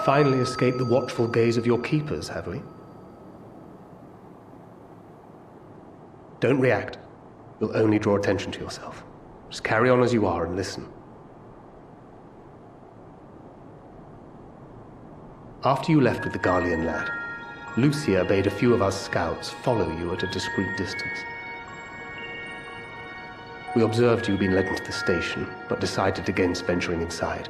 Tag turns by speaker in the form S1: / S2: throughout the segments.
S1: finally escaped the watchful gaze of your keepers, have we? Don't react. You'll only draw attention to yourself. Just carry on as you are and listen. After you left with the Garlean lad, Lucia bade a few of us scouts follow you at a discreet distance. We observed you being led into the station, but decided against venturing inside.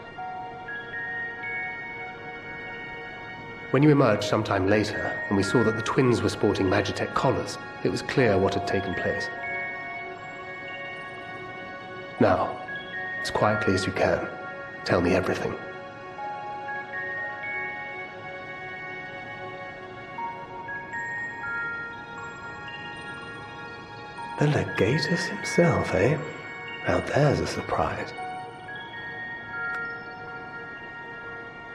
S1: When you emerged sometime later, and we saw that the twins were sporting Magitech collars, it was clear what had taken place. Now, as quietly as you can, tell me everything. The Legatus himself, eh? Now there's a surprise.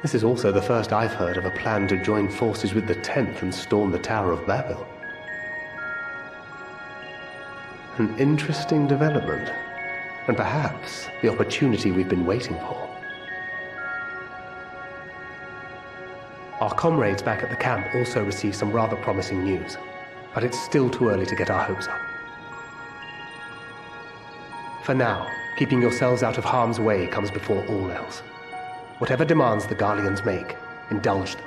S1: This is also the first I've heard of a plan to join forces with the 10th and storm the Tower of Babel. An interesting development, and perhaps the opportunity we've been waiting for. Our comrades back at the camp also received some rather promising news, but it's still too early to get our hopes up. For now, keeping yourselves out of harm's way comes before all else. Whatever demands the Garleans make, indulge them.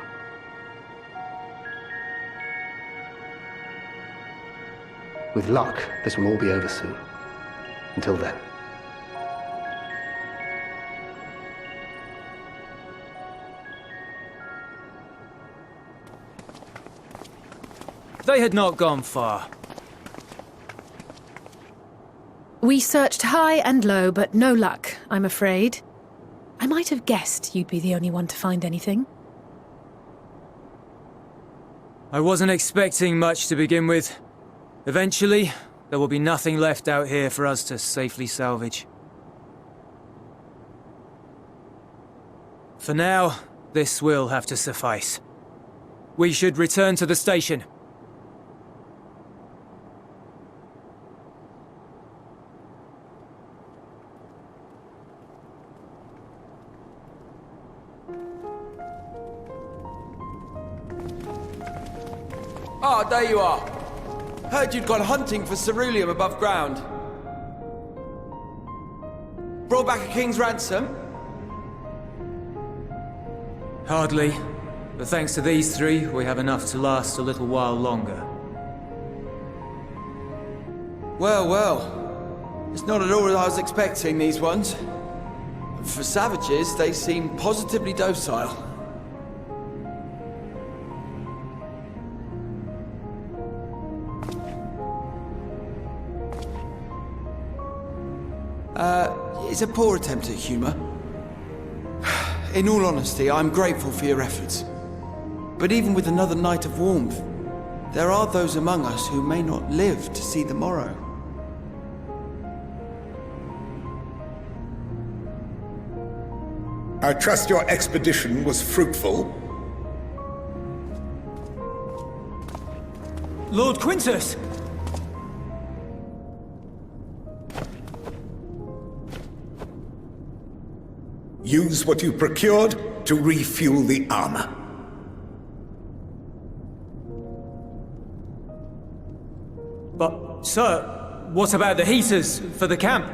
S1: With luck, this will all be over soon. Until then.
S2: They had not gone far.
S3: We searched high and low, but no luck, I'm afraid. I might have guessed you'd be the only one to find anything.
S2: I wasn't expecting much to begin with. Eventually, there will be nothing left out here for us to safely salvage. For now, this will have to suffice. We should return to the station.
S4: Ah, there you are. Heard you'd gone hunting for ceruleum above ground. Brought back a king's ransom?
S2: Hardly. But thanks to these three, we have enough to last a little while longer.
S4: Well, well. It's not at all what I was expecting, these ones. For savages, they seem positively docile. It's a poor attempt at humor. In all honesty, I'm grateful for your efforts. But even with another night of warmth, there are those among us who may not live to see the morrow.
S5: I trust your expedition was fruitful.
S2: Lord Quintus!
S5: Use what you procured to refuel the armor.
S2: But, sir, what about the heaters for the camp?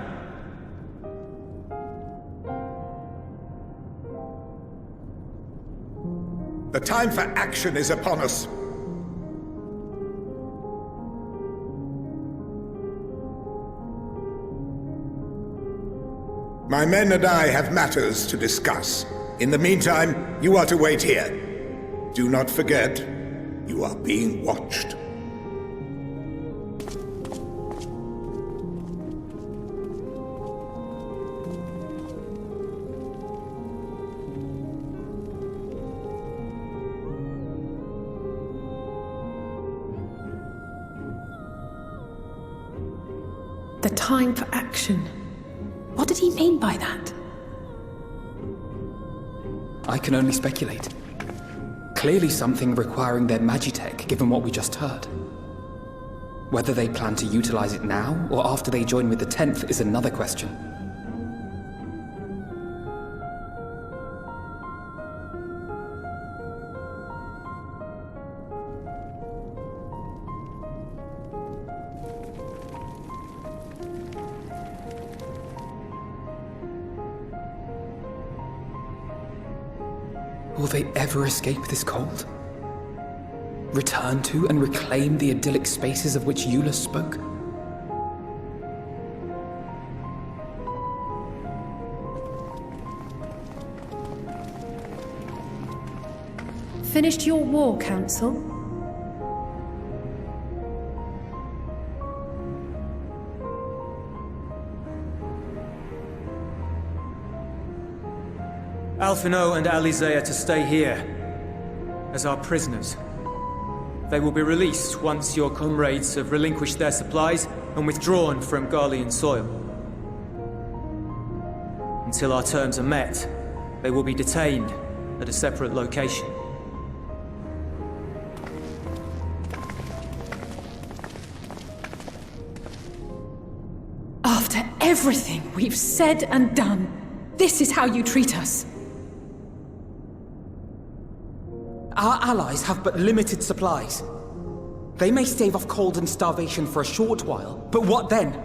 S5: The time for action is upon us. My men and I have matters to discuss. In the meantime, you are to wait here. Do not forget, you are being watched.
S3: The time for action. What did he mean by that?
S6: I can only speculate. Clearly something requiring their magitech, given what we just heard. Whether they plan to utilize it now, or after they join with the 10th, is another question. Will they ever escape this cold? Return to and reclaim the idyllic spaces of which Eula spoke?
S3: Finished your war, Council?
S2: Alphino and Alize are to stay here, as our prisoners. They will be released once your comrades have relinquished their supplies and withdrawn from Garlean soil. Until our terms are met, they will be detained at a separate location.
S3: After everything we've said and done, this is how you treat us.
S6: Our allies have but limited supplies. They may stave off cold and starvation for a short while, but what then?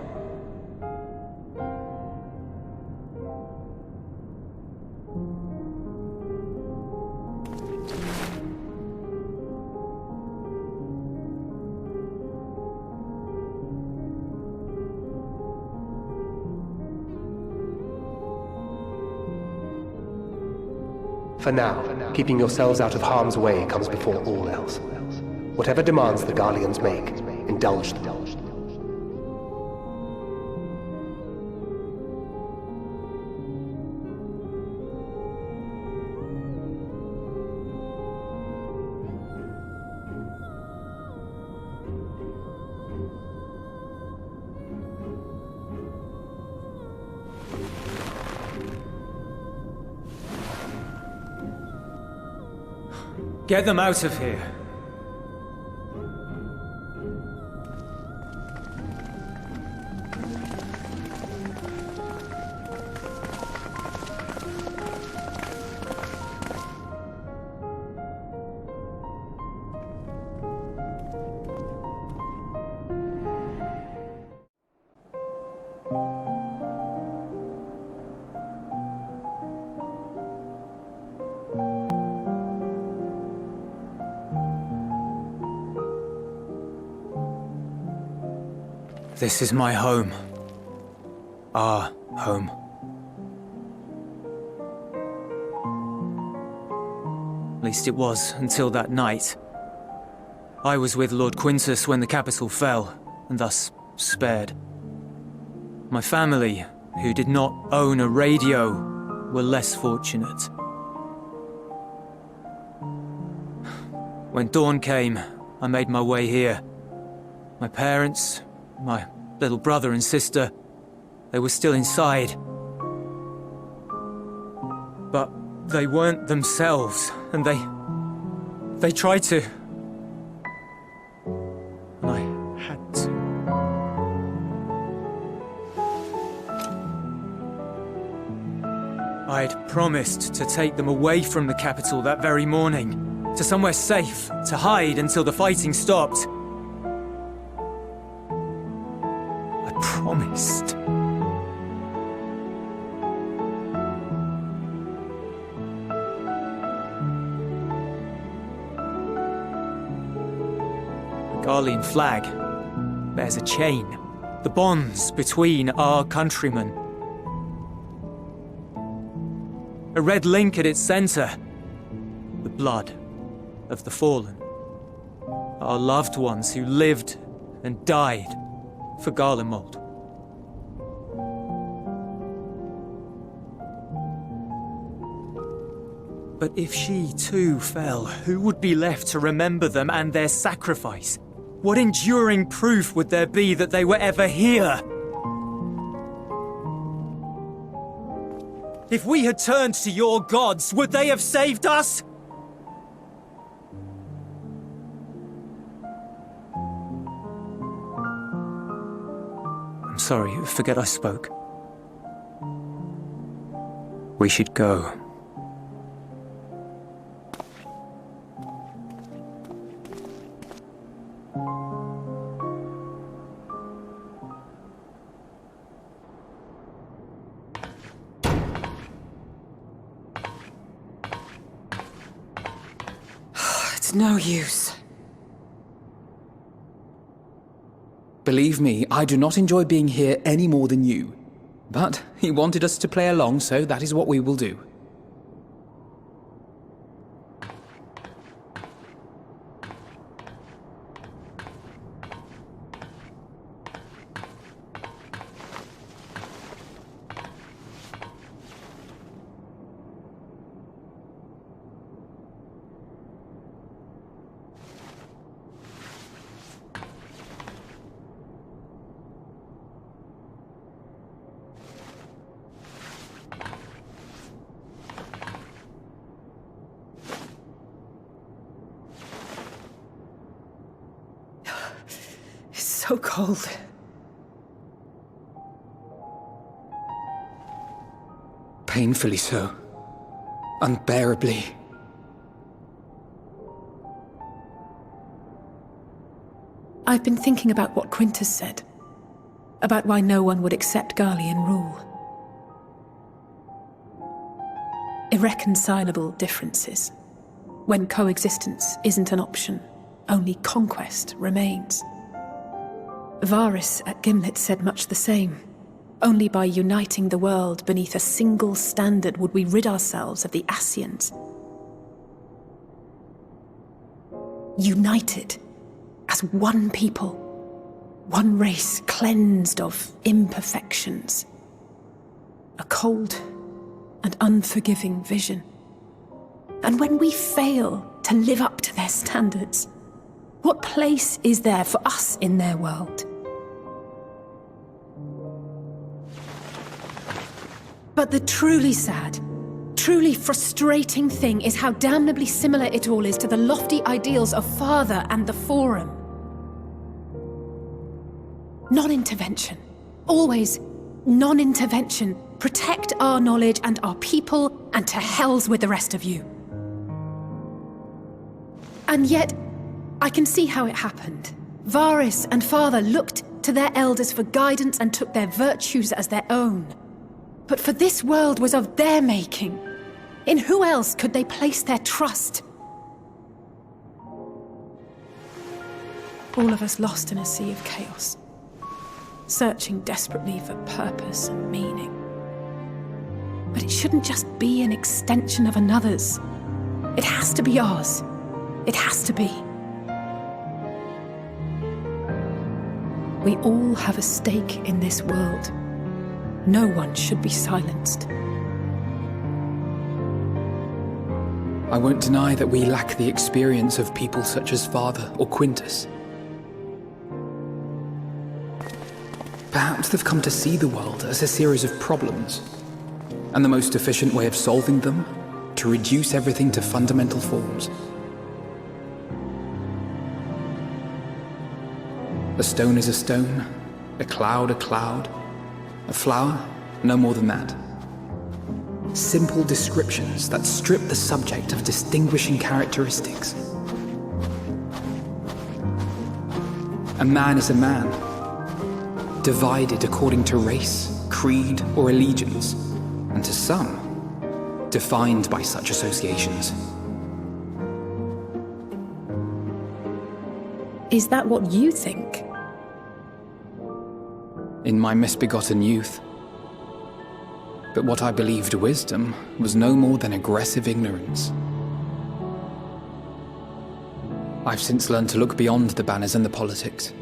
S1: For now, keeping yourselves out of harm's way comes before all else. Whatever demands the Garleans make, indulge them.
S2: Get them out of here. This is my home. Our home. At least it was until that night. I was with Lord Quintus when the capital fell, and thus spared. My family, who did not own a radio, were less fortunate. When dawn came, I made my way here. My parents, my little brother and sister, they were still inside. But they weren't themselves, and they tried to. And I had to. I'd promised to take them away from the capital that very morning, to somewhere safe, to hide until the fighting stopped. Promised. The Garlean flag bears a chain, the bonds between our countrymen. A red link at its center, the blood of the fallen. Our loved ones who lived and died for Garlemald. But if she too fell, who would be left to remember them and their sacrifice? What enduring proof would there be that they were ever here? If we had turned to your gods, would they have saved us? I'm sorry, forget I spoke. We should go.
S7: It's no use.
S6: Believe me, I do not enjoy being here any more than you. But he wanted us to play along, so that is what we will do.
S3: So cold.
S6: Painfully so. Unbearably.
S3: I've been thinking about what Quintus said. About why no one would accept Garlean rule. Irreconcilable differences. When coexistence isn't an option, only conquest remains. Varys at Gimlet said much the same. Only by uniting the world beneath a single standard would we rid ourselves of the Ascians. United as one people, one race cleansed of imperfections. A cold and unforgiving vision. And when we fail to live up to their standards, what place is there for us in their world? But the truly sad, truly frustrating thing is how damnably similar it all is to the lofty ideals of Father and the Forum. Non-intervention. Always non-intervention. Protect our knowledge and our people, and to hells with the rest of you. And yet, I can see how it happened. Varys and Father looked to their elders for guidance and took their virtues as their own. But for this world was of their making. In who else could they place their trust? All of us lost in a sea of chaos, searching desperately for purpose and meaning. But it shouldn't just be an extension of another's. It has to be ours. It has to be. We all have a stake in this world. No one should be silenced.
S6: I won't deny that we lack the experience of people such as Father or Quintus. Perhaps they've come to see the world as a series of problems, and the most efficient way of solving them, to reduce everything to fundamental forms. A stone is a stone, a cloud, a flower, no more than that. Simple descriptions that strip the subject of distinguishing characteristics. A man is a man, divided according to race, creed, or allegiance, and to some, defined by such associations.
S3: Is that what you think?
S6: In my misbegotten youth. But what I believed wisdom was no more than aggressive ignorance. I've since learned to look beyond the banners and the politics,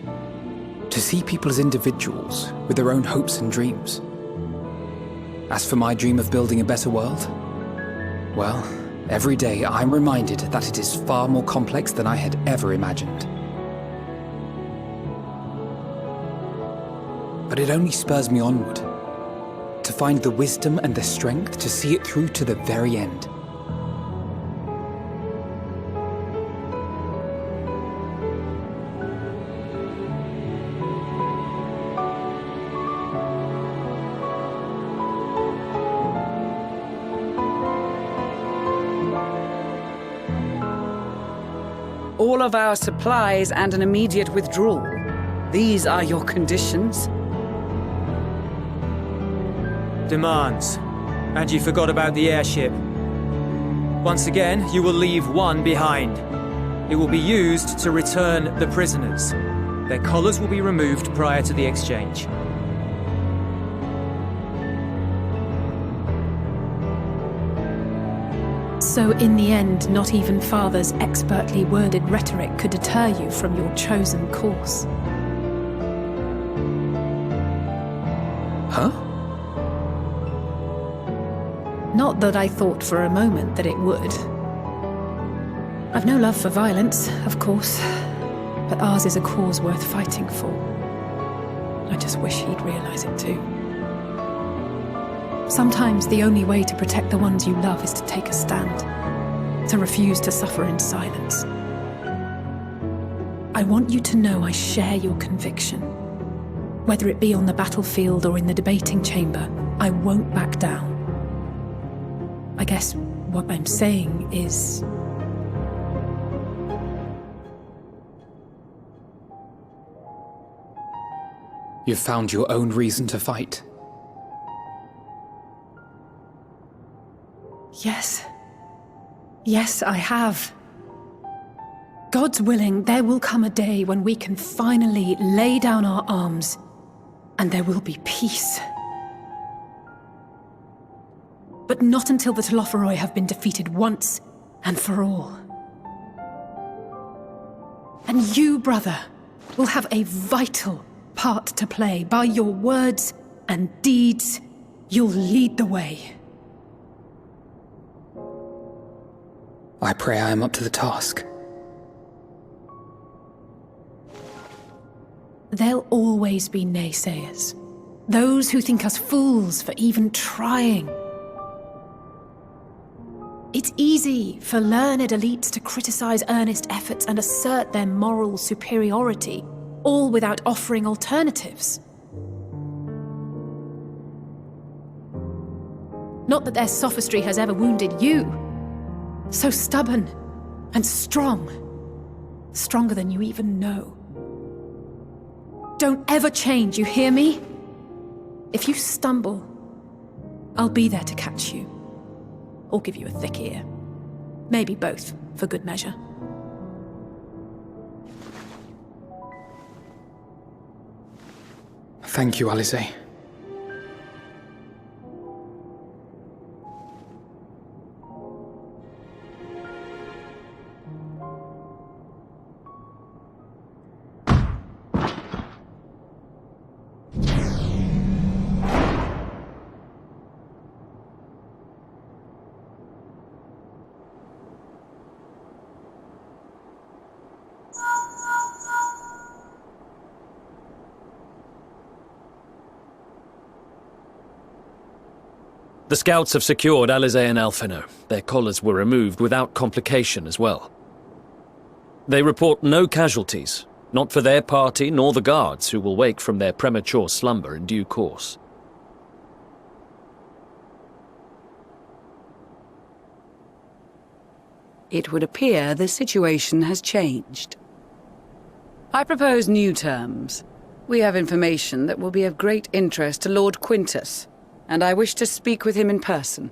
S6: to see people as individuals with their own hopes and dreams. As for my dream of building a better world, well, every day I'm reminded that it is far more complex than I had ever imagined. But it only spurs me onward, to find the wisdom and the strength to see it through to the very end.
S7: All of our supplies and an immediate withdrawal. These are your conditions?
S2: Demands. And you forgot about the airship. Once again, you will leave one behind. It will be used to return the prisoners. Their collars will be removed prior to the exchange.
S3: So in the end, not even Father's expertly worded rhetoric could deter you from your chosen course.
S6: Huh?
S3: Not that I thought for a moment that it would. I've no love for violence, of course, but ours is a cause worth fighting for. I just wish he'd realize it too. Sometimes the only way to protect the ones you love is to take a stand, to refuse to suffer in silence. I want you to know I share your conviction. Whether it be on the battlefield or in the debating chamber, I won't back down. I guess what I'm saying is...
S6: You've found your own reason to fight.
S3: Yes. Yes, I have. God's willing, there will come a day when we can finally lay down our arms, and there will be peace. But not until the Telophoroi have been defeated once and for all. And you, brother, will have a vital part to play. By your words and deeds, you'll lead the way.
S6: I pray I am up to the task.
S3: There'll always be naysayers. Those who think us fools for even trying. It's easy for learned elites to criticize earnest efforts and assert their moral superiority, all without offering alternatives. Not that their sophistry has ever wounded you. So stubborn and strong. Stronger than you even know. Don't ever change, you hear me? If you stumble, I'll be there to catch you. Or give you a thick ear. Maybe both, for good measure.
S6: Thank you, Alize.
S8: The scouts have secured Alize and Alphino. Their collars were removed without complication as well. They report no casualties, not for their party nor the guards, who will wake from their premature slumber in due course.
S7: It would appear the situation has changed. I propose new terms. We have information that will be of great interest to Lord Quintus, and I wish to speak with him in person.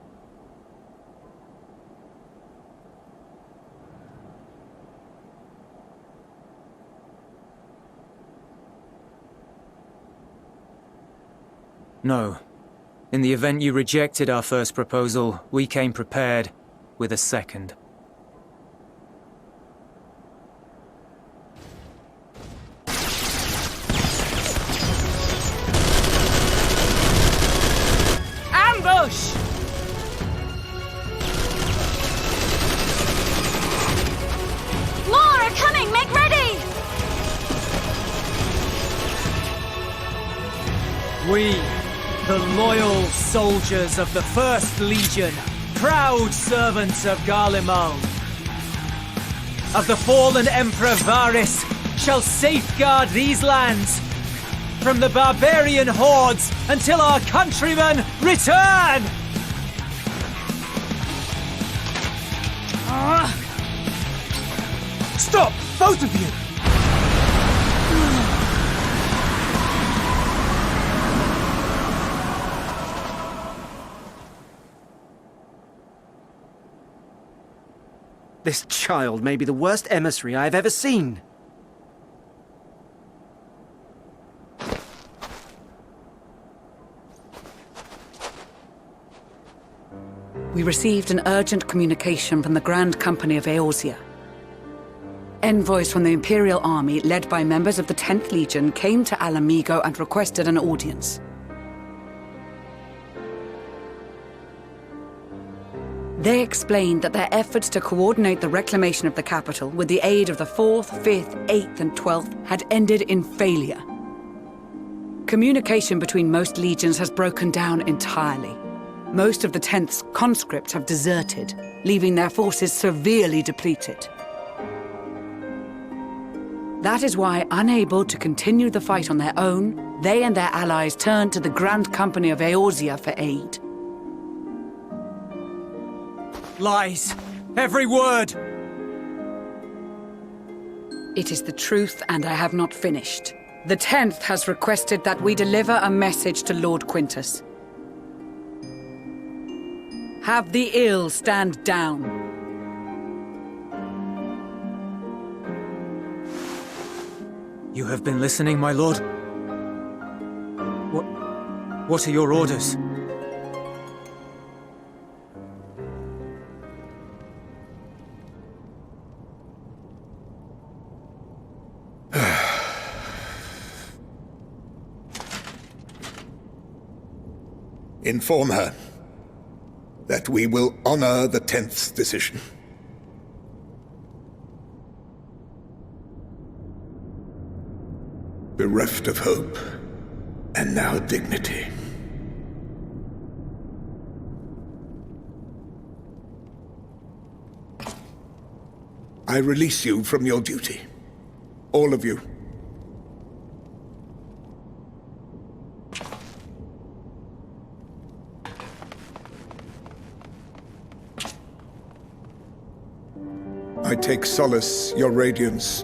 S2: No. In the event you rejected our first proposal, we came prepared with a second.
S7: Ambush!
S9: More are coming! Make ready!
S2: We, the loyal soldiers of the First Legion, proud servants of Garlean, of the fallen Emperor Varys, shall safeguard these lands from the barbarian hordes until our countrymen return! Stop, both of you!
S9: This child may be the worst emissary I have ever seen.
S7: We received an urgent communication from the Grand Company of Eorzea. Envoys from the Imperial Army, led by members of the 10th Legion, came to Alamigo and requested an audience. They explained that their efforts to coordinate the reclamation of the capital with the aid of the 4th, 5th, 8th and 12th had ended in failure. Communication between most legions has broken down entirely. Most of the 10th's conscripts have deserted, leaving their forces severely depleted. That is why, unable to continue the fight on their own, they and their allies turned to the Grand Company of Eorzea for aid.
S2: Lies! Every word!
S7: It is the truth, and I have not finished. The 10th has requested that we deliver a message to Lord Quintus. Have the ill stand down.
S2: You have been listening, my lord? What are your orders?
S5: Inform her that we will honor the 10th's decision. Bereft of hope, and now dignity. I release you from your duty. All of you. I take solace, your radiance,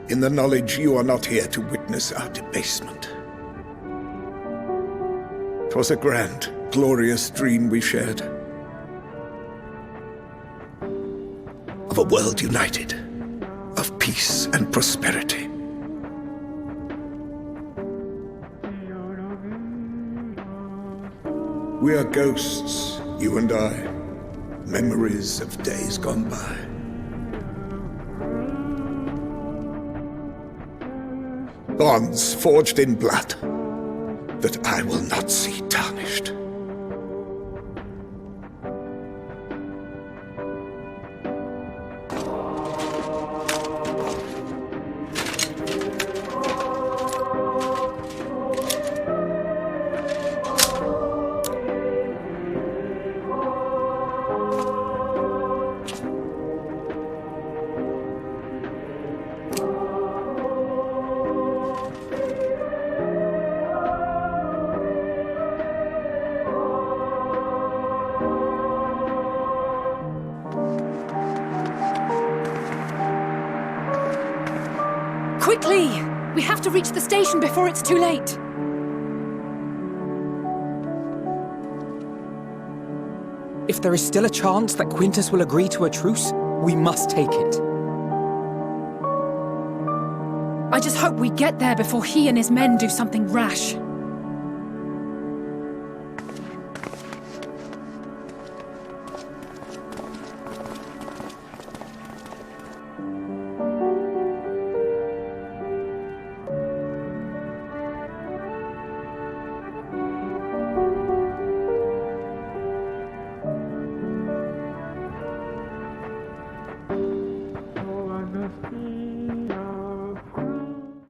S5: in the knowledge you are not here to witness our debasement. 'Twas a grand, glorious dream we shared. Of a world united, of peace and prosperity. We are ghosts, you and I, memories of days gone by. Bonds forged in blood that I will not see tarnished.
S3: Quickly! We have to reach the station before it's too late.
S6: If there is still a chance that Quintus will agree to a truce, we must take it.
S3: I just hope we get there before he and his men do something rash.